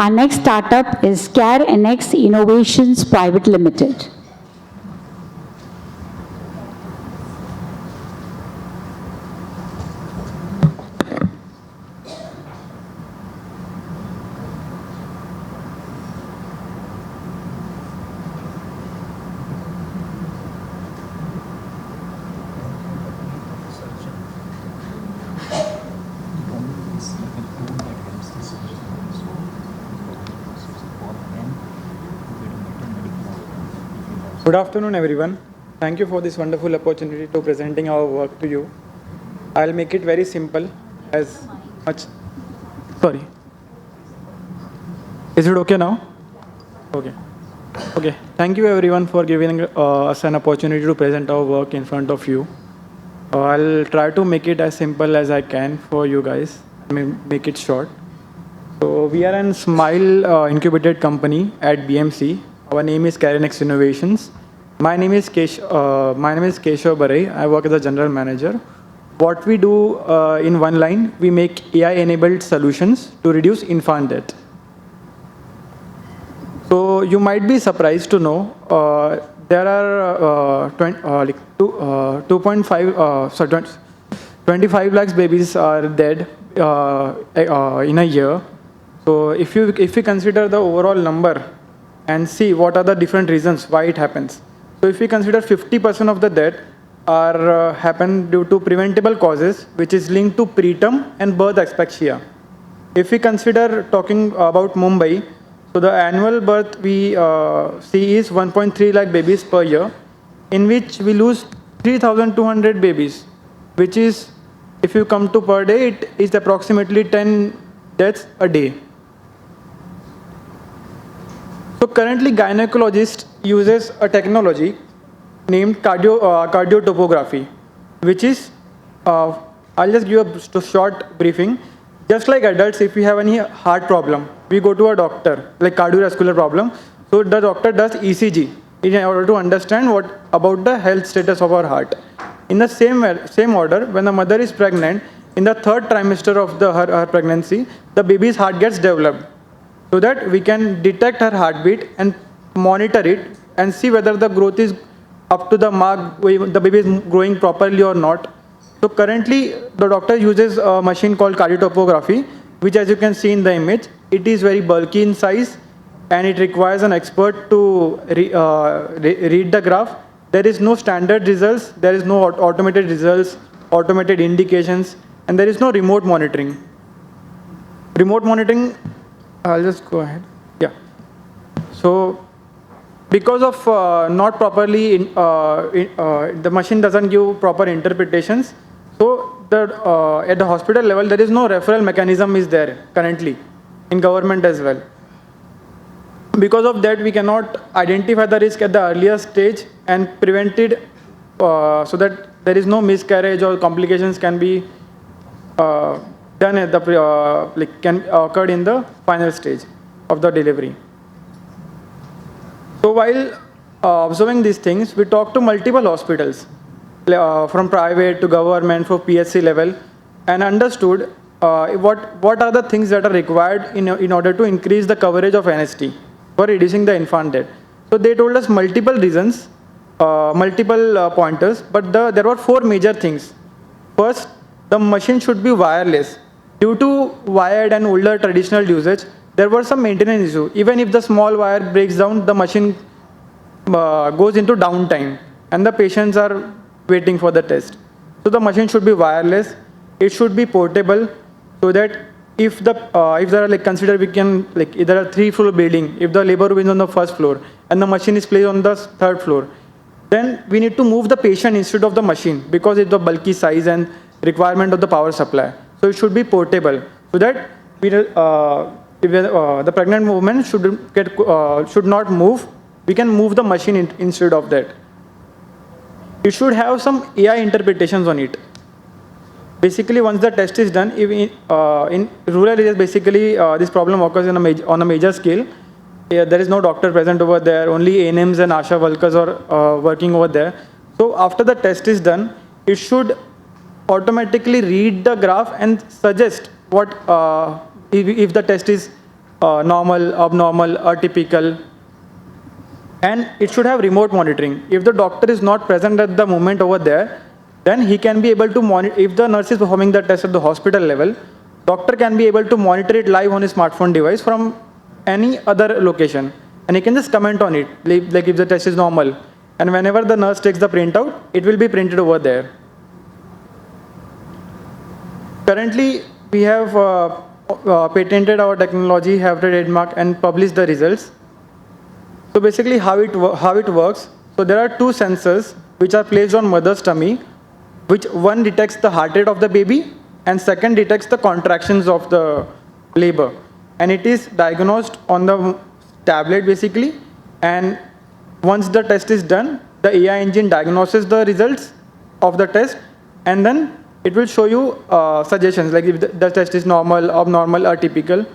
Our next startup is CareNX Innovations Private Limited. Good afternoon, everyone. Thank you for this wonderful opportunity to presenting our work to you. I'll make it very simple as much. Sorry. Is it okay now? Okay. Okay. Thank you, everyone, for giving us an opportunity to present our work in front of you. I'll try to make it as simple as I can for you guys. I mean, make it short. So we are an Smile incubated company at BMC. Our name is CareNX Innovations. My name is Keshav Barai. I work as a general manager. What we do in one line, we make AI-enabled solutions to reduce infant death. So you might be surprised to know there are 25 lakhs babies are dead in a year. So if you consider the overall number and see what are the different reasons why it happens. So if we consider 50% of the death are happen due to preventable causes, which is linked to preterm and birth asphyxia. If we consider talking about Mumbai, so the annual birth we see is 1.3 lakh babies per year, in which we lose 3,200 babies, which is, if you come to per day, it is approximately 10 deaths a day. So currently, gynecologist uses a technology named cardiotopography, which is, I'll just give a short briefing. Just like adults, if we have any heart problem, we go to a doctor, like cardiovascular problem. So the doctor does ECG in order to understand what about the health status of our heart. In the same order, when the mother is pregnant, in the third trimester of her pregnancy, the baby's heart gets developed, so that we can detect her heartbeat and monitor it and see whether the growth is up to the mark, the baby is growing properly or not. So currently, the doctor uses a machine called cardiotopography, which, as you can see in the image, it is very bulky in size and it requires an expert to read the graph. There is no standard results, there is no automated results, automated indications, and there is no remote monitoring. Remote monitoring, I'll just go ahead. Yeah. So because of not properly, the machine doesn't give proper interpretations. So at the hospital level, there is no referral mechanism is there currently in government as well. Because of that, we cannot identify the risk at the earlier stage and prevent it so that there is no miscarriage or complications can be done at the can occur in the final stage of the delivery. So while observing these things, we talk to multiple hospitals, from private to government for PSC level, and understood what are the things that are required in order to increase the coverage of NST for reducing the infant death. So they told us multiple reasons, multiple pointers, but there were 4 major things. First, the machine should be wireless. Due to wired and older traditional usage, there were some maintenance issue. Even if the small wire breaks down, the machine goes into downtime and the patients are waiting for the test. So the machine should be wireless. It should be portable, so that if there are consider we can either a 3-floor building, if the labor room is on the 1st floor and the machine is placed on the 3rd floor, then we need to move the patient instead of the machine because it's the bulky size and requirement of the power supply. So it should be portable, so that the pregnant woman should not move. We can move the machine instead of that. It should have some AI interpretations on it. Basically, once the test is done, in rural areas, basically this problem occurs on a major scale. There is no doctor present over there. Only ANMs and ASHA workers are working over there. So after the test is done, it should automatically read the graph and suggest what if the test is normal, abnormal, atypical, and it should have remote monitoring. If the doctor is not present at the moment over there, then he can be able to monitor. If the nurse is performing the test at the hospital level, doctor can be able to monitor it live on his smartphone device from any other location, and he can just comment on it, like if the test is normal. And whenever the nurse takes the printout, it will be printed over there. Currently, we have patented our technology, have the trademark, and published the results. So basically, how it works. So there are two sensors which are placed on mother's tummy, which one detects the heart rate of the baby, and second detects the contractions of the labor. And it is diagnosed on the tablet basically. And once the test is done, the AI engine diagnoses the results of the test, and then it will show you suggestions like if the test is normal, abnormal, or typical,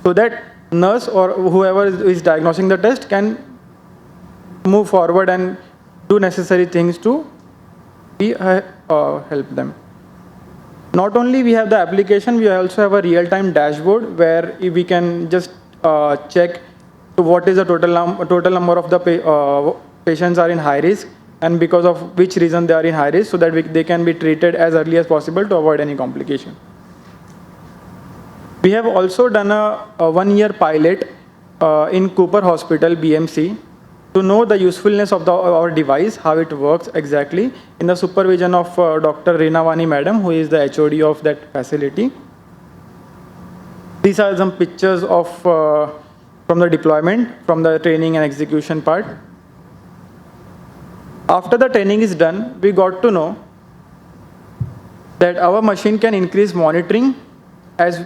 so that nurse or whoever is diagnosing the test can move forward and do necessary things to help them. Not only we have the application, we also have a real-time dashboard where we can just check to what is the total number of the patients are in high risk, and because of which reason they are in high risk, so that they can be treated as early as possible to avoid any complication. We have also done a 1-year pilot in Cooper Hospital, BMC, to know the usefulness of our device, how it works exactly, in the supervision of Dr. Reenavani Madam, who is the HOD of that facility. These are some pictures of from the deployment, from the training and execution part. After the training is done, we got to know that our machine can increase monitoring as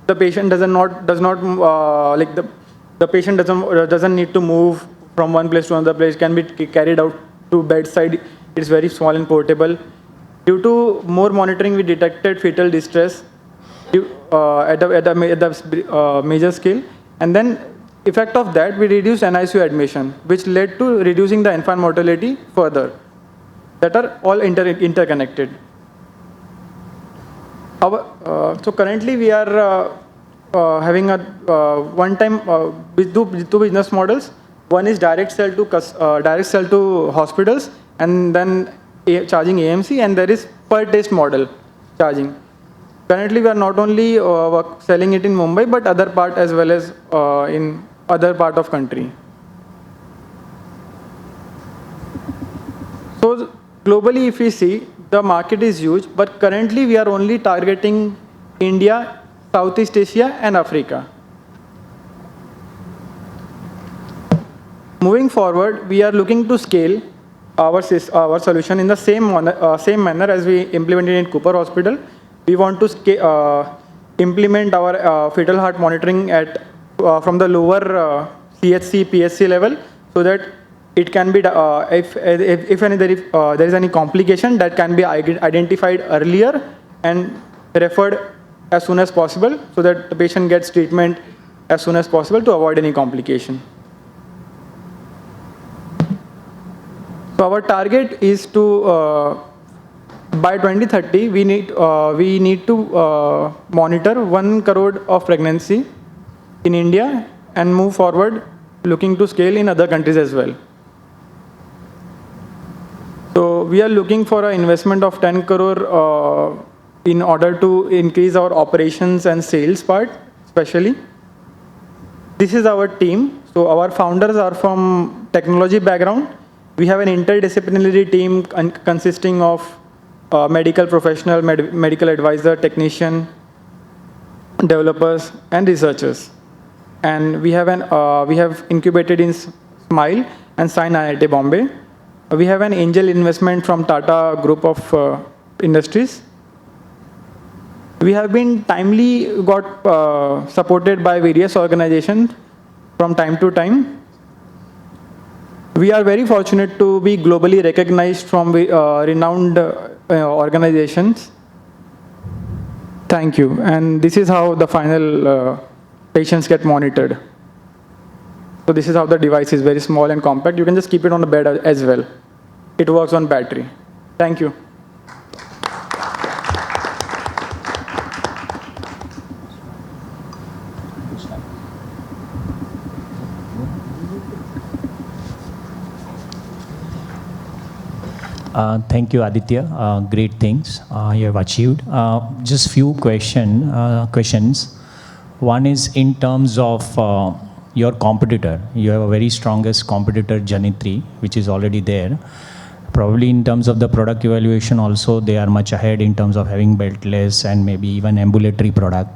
the patient the patient doesn't need to move from one place to another place, can be carried out to bedside. It's very small and portable. Due to more monitoring, we detected fetal distress at the major scale, and then effect of that, we reduced NICU admission, which led to reducing the infant mortality further. That are all interconnected. So currently we are having a two business models. One is direct sell to hospitals, and then charging AMC, and there is per test model charging. Currently we are not only selling it in Mumbai, but other part as well as in other part of country. So globally, if we see, the market is huge, but currently we are only targeting India, Southeast Asia, and Africa. Moving forward, we are looking to scale our solution in the same manner as we implemented in Cooper Hospital. We want to implement our fetal heart monitoring from the lower CHC, PHC level, so that it can be, if there is any complication, that can be identified earlier and referred as soon as possible, so that the patient gets treatment as soon as possible to avoid any complication. So our target is to, by 2030, we need to monitor 1 crore of pregnancy in India and move forward, looking to scale in other countries as well. So we are looking for an investment of 10 crore in order to increase our operations and sales part, especially. This is our team. So our founders are from technology background. We have an interdisciplinary team consisting of medical professional, medical advisor, technician, developers, and researchers. And we have incubated in Smile and Sign IIT Bombay. We have an angel investment from Tata Group of Industries. We have been timely got supported by various organizations from time to time. We are very fortunate to be globally recognized from renowned organizations. Thank you. And this is how the final patients get monitored. So this is how the device is, very small and compact. You can just keep it on the bed as well. It works on battery. Thank you. Thank you, Aditya. Great things you have achieved. Just few questions. One is in terms of your competitor. You have a very strongest competitor, Janitri, which is already there. Probably in terms of the product evaluation also, they are much ahead in terms of having beltless and maybe even ambulatory product.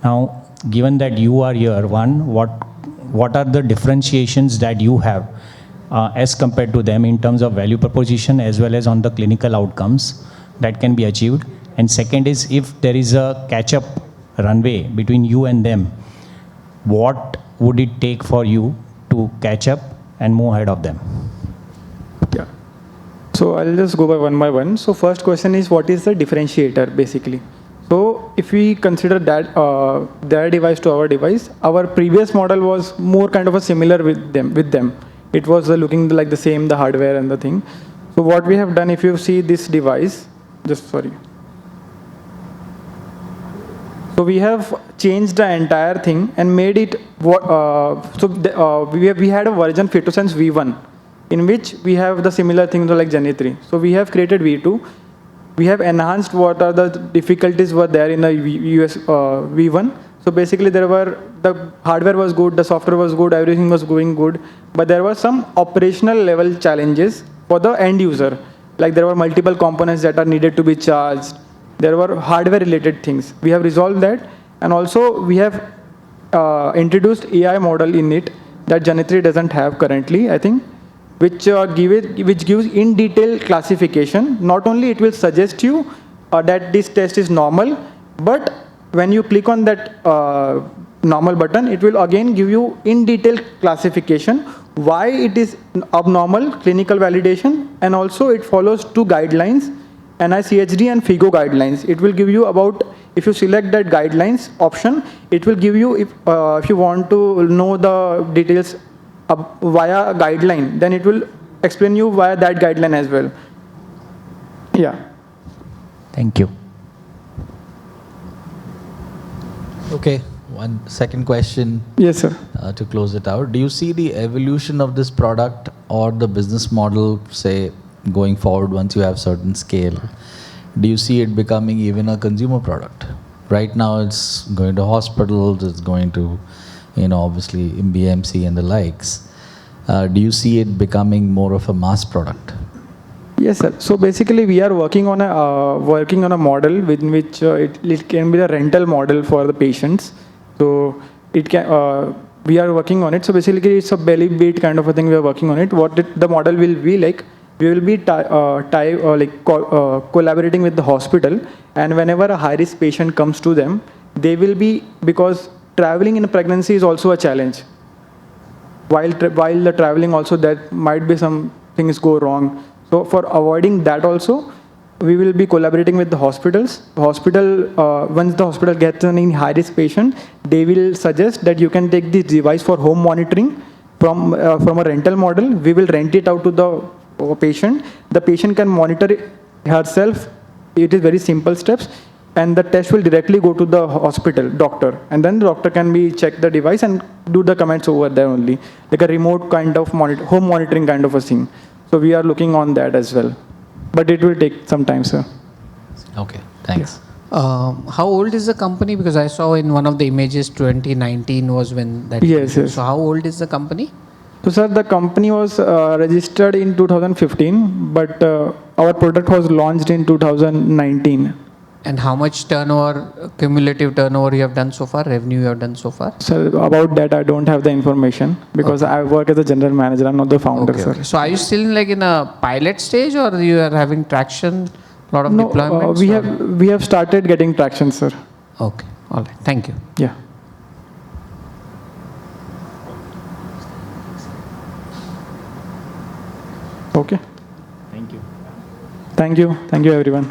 Now, given that you are here, one, what are the differentiations that you have as compared to them in terms of value proposition as well as on the clinical outcomes that can be achieved? And second is, if there is a catch-up runway between you and them, what would it take for you to catch up and move ahead of them? Yeah. So I'll just go by one. So first question is, what is the differentiator basically? So if we consider that their device to our device, our previous model was more kind of a similar with them. It was looking like the same, the hardware and the thing. So what we have done, if you see this device, so we have changed the entire thing and made it, we had a version Fitosense V1, in which we have the similar things like Janitri. So we have created V2. We have enhanced what are the difficulties were there in the V1. So basically the hardware was good, the software was good, everything was going good, but there were some operational level challenges for the end user. Like there were multiple components that are needed to be charged. There were hardware related things. We have resolved that, and also we have introduced AI model in it that Janitri doesn't have currently, I think, which gives in detail classification. Not only it will suggest you that this test is normal, but when you click on that normal button, it will again give you in detail classification why it is abnormal, clinical validation, and also it follows two guidelines, NICHD and FIGO guidelines. It will give you about, if you select that guidelines option, it will give you, if you want to know the details via a guideline, then it will explain you via that guideline as well. Yeah. Thank you. Okay, one second question. Yes, sir. To close it out. Do you see the evolution of this product or the business model, say, going forward once you have certain scale? Do you see it becoming even a consumer product? Right now it's going to hospitals, it's going to, obviously in BMC and the likes. Do you see it becoming more of a mass product? Yes, sir. So basically, we are working on a model in which it can be the rental model for the patients. So it can. We are working on it. So basically, it's a belly beat kind of a thing. We are working on it. The model will be like, we will be collaborating with the hospital, and whenever a high risk patient comes to them, they will be, because traveling in a pregnancy is also a challenge. While the traveling also, that might be some things go wrong. So for avoiding that also, we will be collaborating with the hospitals. Once the hospital gets any high-risk patient, they will suggest that you can take this device for home monitoring from a rental model. We will rent it out to the patient. The patient can monitor it herself. It is very simple steps. And the test will directly go to the hospital doctor. And then the doctor can check the device and do the comments over there only. Like a remote kind of home monitoring kind of a thing. So we are looking on that as well. But it will take some time, sir. Okay, thanks. How old is the company? Because I saw in one of the images 2019 was when that. Yes, yes. So how old is the company? So sir, the company was registered in 2015, but our product was launched in 2019. And how much turnover, cumulative turnover you have done so far, revenue you have done so far? Sir, about that I don't have the information because I work as a general manager. I'm not the founder, sir. Okay. So are you still in a pilot stage, or you are having traction, lot of deployments? We have started getting traction, sir. Okay, all right. Thank you. Yeah. Okay. Thank you. Thank you. Thank you, everyone.